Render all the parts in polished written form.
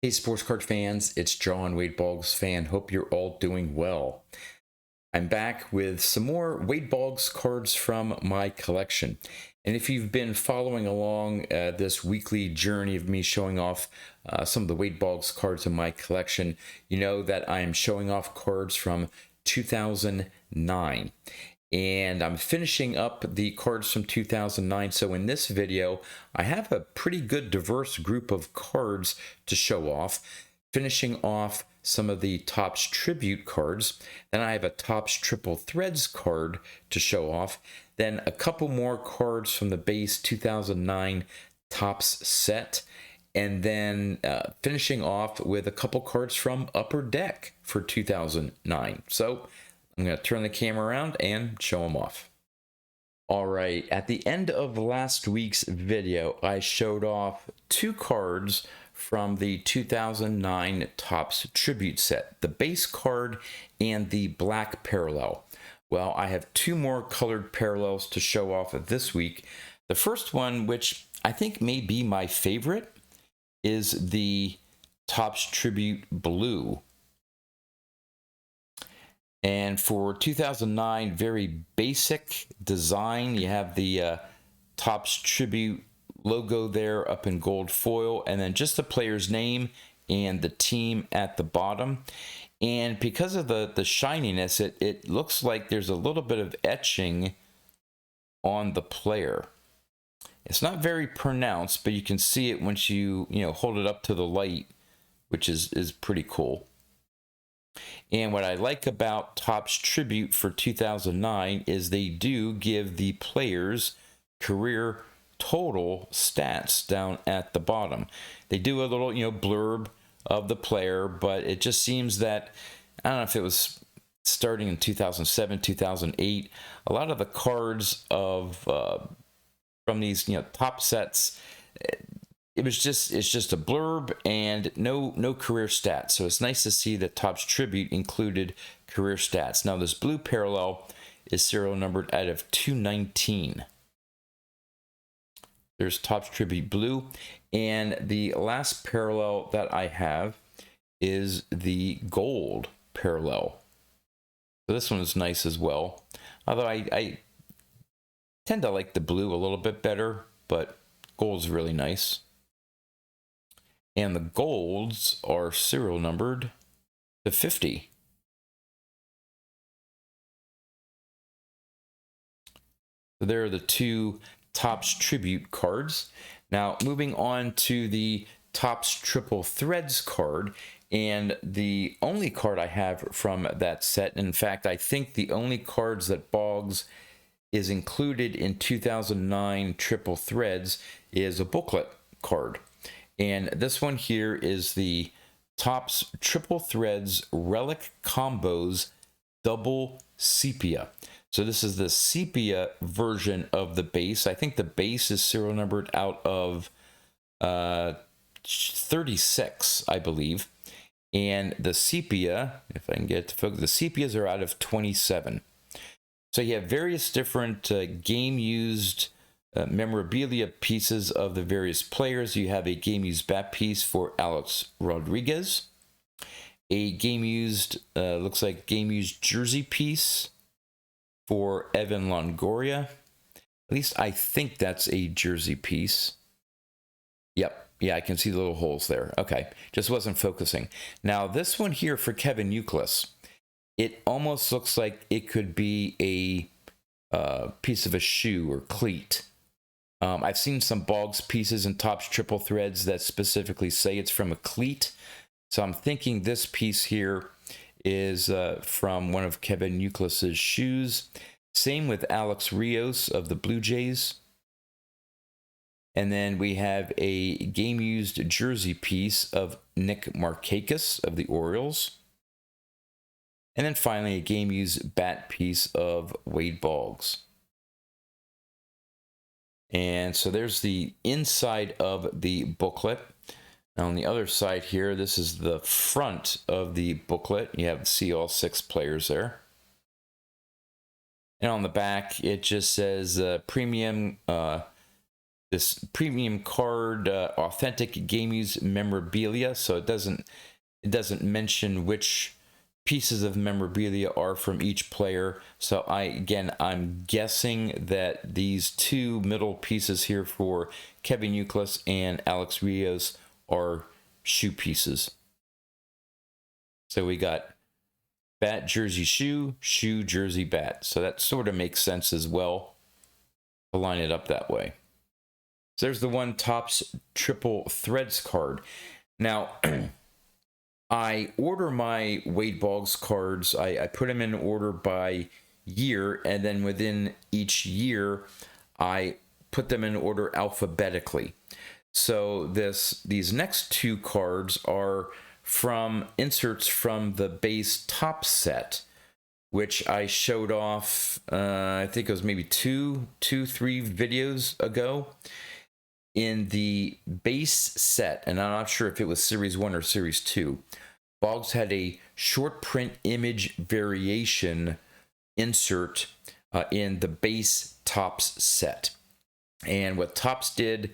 Hey, sports card fans, it's John, Wade Boggs fan. Hope you're all doing well. I'm back with some more Wade Boggs cards from my collection. And if you've been following along this weekly journey of me showing off some of the Wade Boggs cards in my collection, you know that I am showing off cards from 2009. And I'm finishing up the cards from 2009. So in this video, I have a pretty good diverse group of cards to show off, finishing off some of the Topps Tribute cards. Then I have a Topps Triple Threads card to show off. Then a couple more cards from the base 2009 Topps set. And then finishing off with a couple cards from Upper Deck for 2009. So I'm going to turn the camera around and show them off. All right, at the end of last week's video, I showed off two cards from the 2009 Topps Tribute set, the base card and the black parallel. Well, I have two more colored parallels to show off this week. The first one, which I think may be my favorite, is the Topps Tribute Blue. And for 2009, very basic design. You have the Topps Tribute logo there up in gold foil, and then just the player's name and the team at the bottom. And because of the shininess, it looks like there's a little bit of etching on the player. It's not very pronounced, but you can see it once you hold it up to the light, which is pretty cool. And what I like about Topps Tribute for 2009 is they do give the players career total stats down at the bottom. They do a little, blurb of the player, but it just seems that, I don't know if it was starting in 2007, 2008, a lot of the cards of from these, top sets, it's just a blurb and no career stats. So it's nice to see that Topps Tribute included career stats. Now this blue parallel is serial numbered out of 219. There's Topps Tribute Blue. And the last parallel that I have is the gold parallel. So this one is nice as well. Although I tend to like the blue a little bit better, but gold's really nice. And the golds are serial numbered to 50. So there are the two Topps Tribute cards. Now, moving on to the Topps Triple Threads card, and the only card I have from that set, in fact, I think the only cards that Boggs is included in 2009 Triple Threads is a booklet card. And this one here is the Topps Triple Threads Relic Combos Double Sepia. So this is the sepia version of the base. I think the base is serial numbered out of 36, I believe. And the sepia, if I can get it to focus, the sepias are out of 27. So you have various different game-used memorabilia pieces of the various players. You have a game-used bat piece for Alex Rodriguez. A game-used, looks like game-used jersey piece for Evan Longoria. At least I think that's a jersey piece. Yep. Yeah, I can see the little holes there. Okay. Just wasn't focusing. Now, this one here for Kevin Youkilis, it almost looks like it could be a piece of a shoe or cleat. I've seen some Boggs pieces in Topps Triple Threads that specifically say it's from a cleat. So I'm thinking this piece here is from one of Kevin Youkilis's shoes. Same with Alex Rios of the Blue Jays. And then we have a game-used jersey piece of Nick Markakis of the Orioles. And then finally, a game-used bat piece of Wade Boggs. And so there's the inside of the booklet. Now on the other side here, this is the front of the booklet. You have see all 6 players there. And on the back, it just says premium this premium card, authentic game use memorabilia. So it doesn't mention which pieces of memorabilia are from each player. So I'm guessing that these two middle pieces here for Kevin Youkilis and Alex Rios are shoe pieces. So we got bat, jersey, shoe, shoe, jersey, bat. So that sort of makes sense as well to line it up that way. So there's the one Topps Triple Threads card. Now, I order my Wade Boggs cards. I put them in order by year, and then within each year, I put them in order alphabetically. So these next two cards are from inserts from the base top set, which I showed off, I think it was maybe three videos ago. In the base set, and I'm not sure if it was Series 1 or Series 2, Boggs had a short print image variation insert in the base Topps set. And what Topps did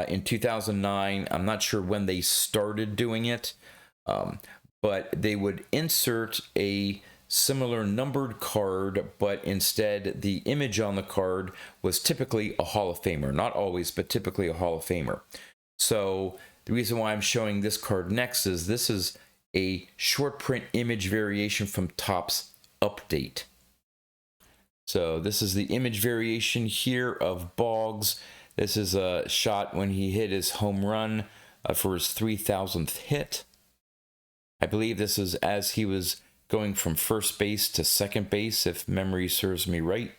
in 2009, I'm not sure when they started doing it, but they would insert a similar numbered card, but instead the image on the card was typically a Hall of Famer. Not always, but typically a Hall of Famer. So the reason why I'm showing this card next is this is a short print image variation from Topps Update. So this is the image variation here of Boggs. This is a shot when he hit his home run for his 3,000th hit. I believe this is as he was going from first base to second base, if memory serves me right.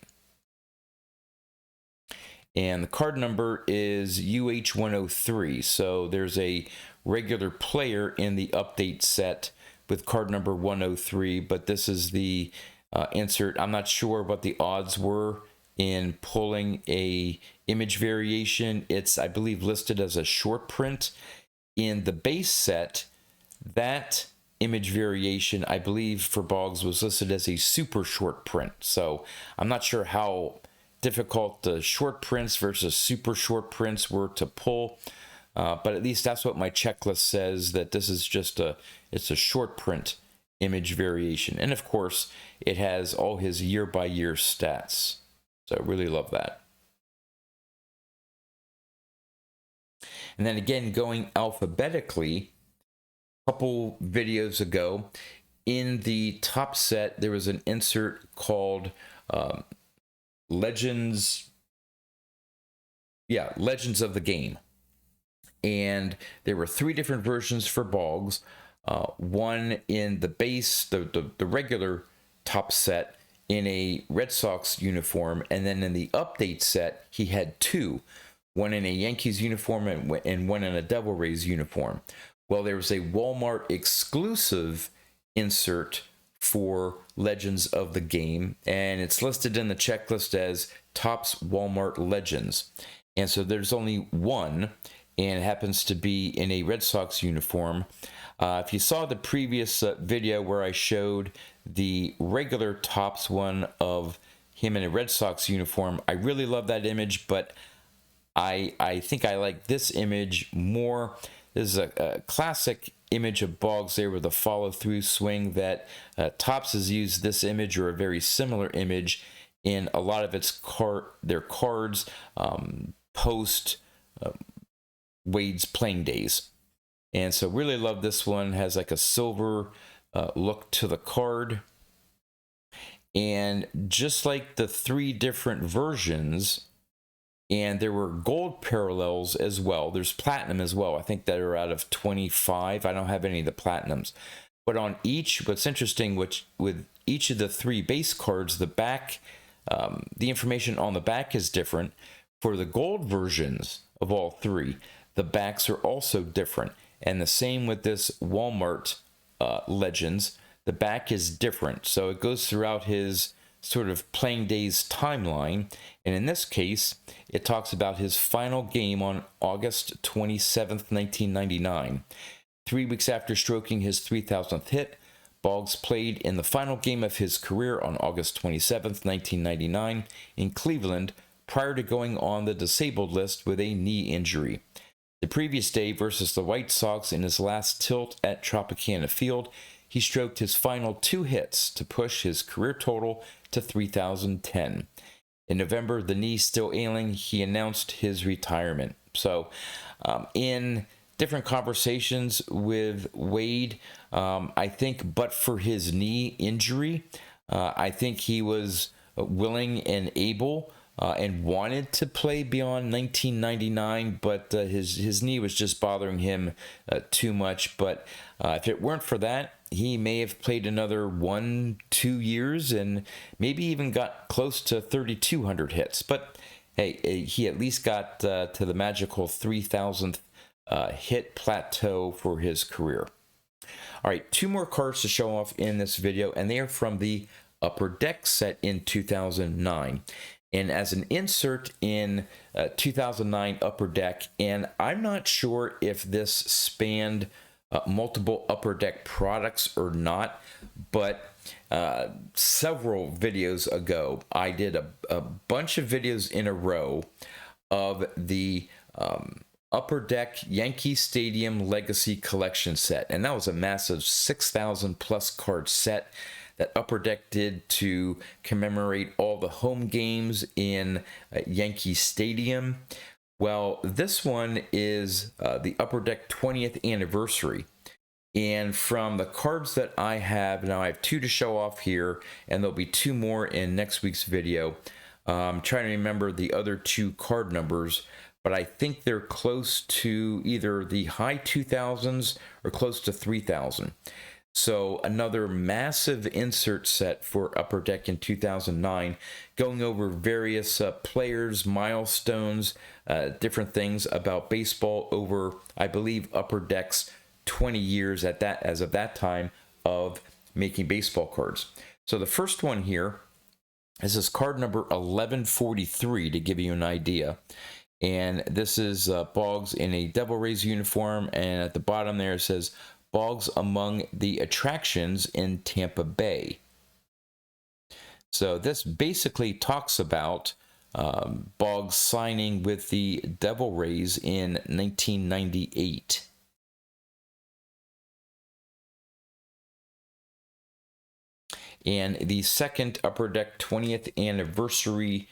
And the card number is UH103. So there's a regular player in the update set with card number 103, but this is the insert. I'm not sure what the odds were in pulling a image variation. It's, I believe, listed as a short print. In the base set, that image variation, I believe, for Boggs was listed as a super short print. So I'm not sure how difficult the short prints versus super short prints were to pull, but at least that's what my checklist says, that this is just it's a short print image variation. And of course, it has all his year-by-year stats. So I really love that. And then again, going alphabetically, couple videos ago in the top set there was an insert called Legends of the Game, and there were three different versions for Boggs. One in the base, the regular top set in a Red Sox uniform, and then in the update set he had two, one in a Yankees uniform and one in a Devil Rays uniform. Well, there was a Walmart exclusive insert for Legends of the Game, and it's listed in the checklist as Topps Walmart Legends. And so there's only one, and it happens to be in a Red Sox uniform. If you saw the previous video where I showed the regular Topps one of him in a Red Sox uniform, I really love that image, but I think I like this image more. This is a classic image of Boggs there with a follow-through swing that Topps has used this image or a very similar image in a lot of their cards post Wade's playing days. And so really love this one. Has like a silver look to the card. And just like the three different versions, and there were gold parallels as well. There's platinum as well. I think that are out of 25. I don't have any of the platinums. But on each, what's interesting, with each of the three base cards, the back, the information on the back is different. For the gold versions of all three, the backs are also different. And the same with this Walmart Legends. The back is different. So it goes throughout his sort of playing days timeline, and in this case it talks about his final game on August 27th, 1999. 3 weeks after stroking his 3,000th hit, Boggs played in the final game of his career on August 27th, 1999 in Cleveland, prior to going on the disabled list with a knee injury. The previous day versus the White Sox in his last tilt at Tropicana Field, he stroked his final 2 hits to push his career total to 3,010. In November, the knee still ailing, he announced his retirement. So, in different conversations with Wade, I think, but for his knee injury, I think he was willing and able and wanted to play beyond 1999, but his knee was just bothering him too much. But if it weren't for that, he may have played another 1-2 years and maybe even got close to 3,200 hits. But hey, he at least got to the magical 3,000th hit plateau for his career. All right, 2 more cards to show off in this video, and they are from the Upper Deck set in 2009. And as an insert in 2009 Upper Deck, and I'm not sure if this spanned multiple Upper Deck products or not, but several videos ago, I did a bunch of videos in a row of the Upper Deck Yankee Stadium Legacy Collection set. And that was a massive 6,000 plus card set that Upper Deck did to commemorate all the home games in Yankee Stadium. Well, this one is the Upper Deck 20th anniversary. And from the cards that I have, now I have 2 to show off here, and there'll be 2 more in next week's video. I'm trying to remember the other 2 card numbers, but I think they're close to either the high 2000s or close to 3,000. So another massive insert set for Upper Deck in 2009, going over various players, milestones, different things about baseball over, I believe, Upper Deck's 20 years as of that time of making baseball cards. So the first one here, this is card number 1143 to give you an idea. And this is Boggs in a Devil Rays uniform, and at the bottom there it says Boggs among the attractions in Tampa Bay. So this basically talks about Boggs signing with the Devil Rays in 1998. And the second Upper Deck 20th anniversary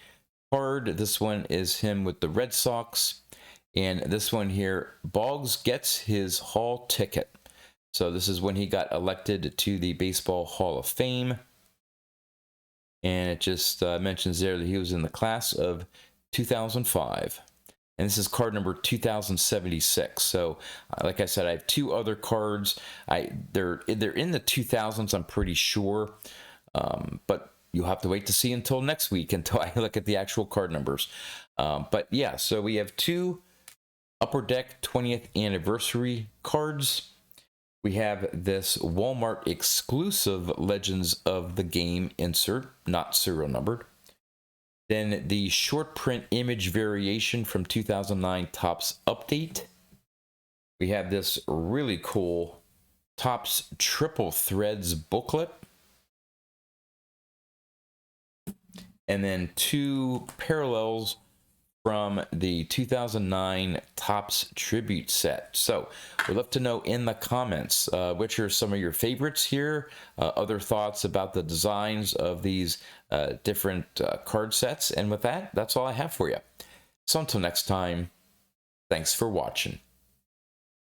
card, this one is him with the Red Sox. And this one here, Boggs gets his Hall ticket. So this is when he got elected to the Baseball Hall of Fame. And it just mentions there that he was in the class of 2005. And this is card number 2076. So, like I said, I have 2 other cards. They're in the 2000s, I'm pretty sure. But you'll have to wait to see until next week until I look at the actual card numbers. But yeah, so we have 2 Upper Deck 20th anniversary cards. We have this Walmart exclusive Legends of the Game insert, not serial numbered. Then the short print image variation from 2009 Topps Update. We have this really cool Topps Triple Threads booklet. And then 2 parallels from the 2009 Topps Tribute set. So we'd love to know in the comments which are some of your favorites here, other thoughts about the designs of these different card sets. And with that, that's all I have for you. So until next time, thanks for watching.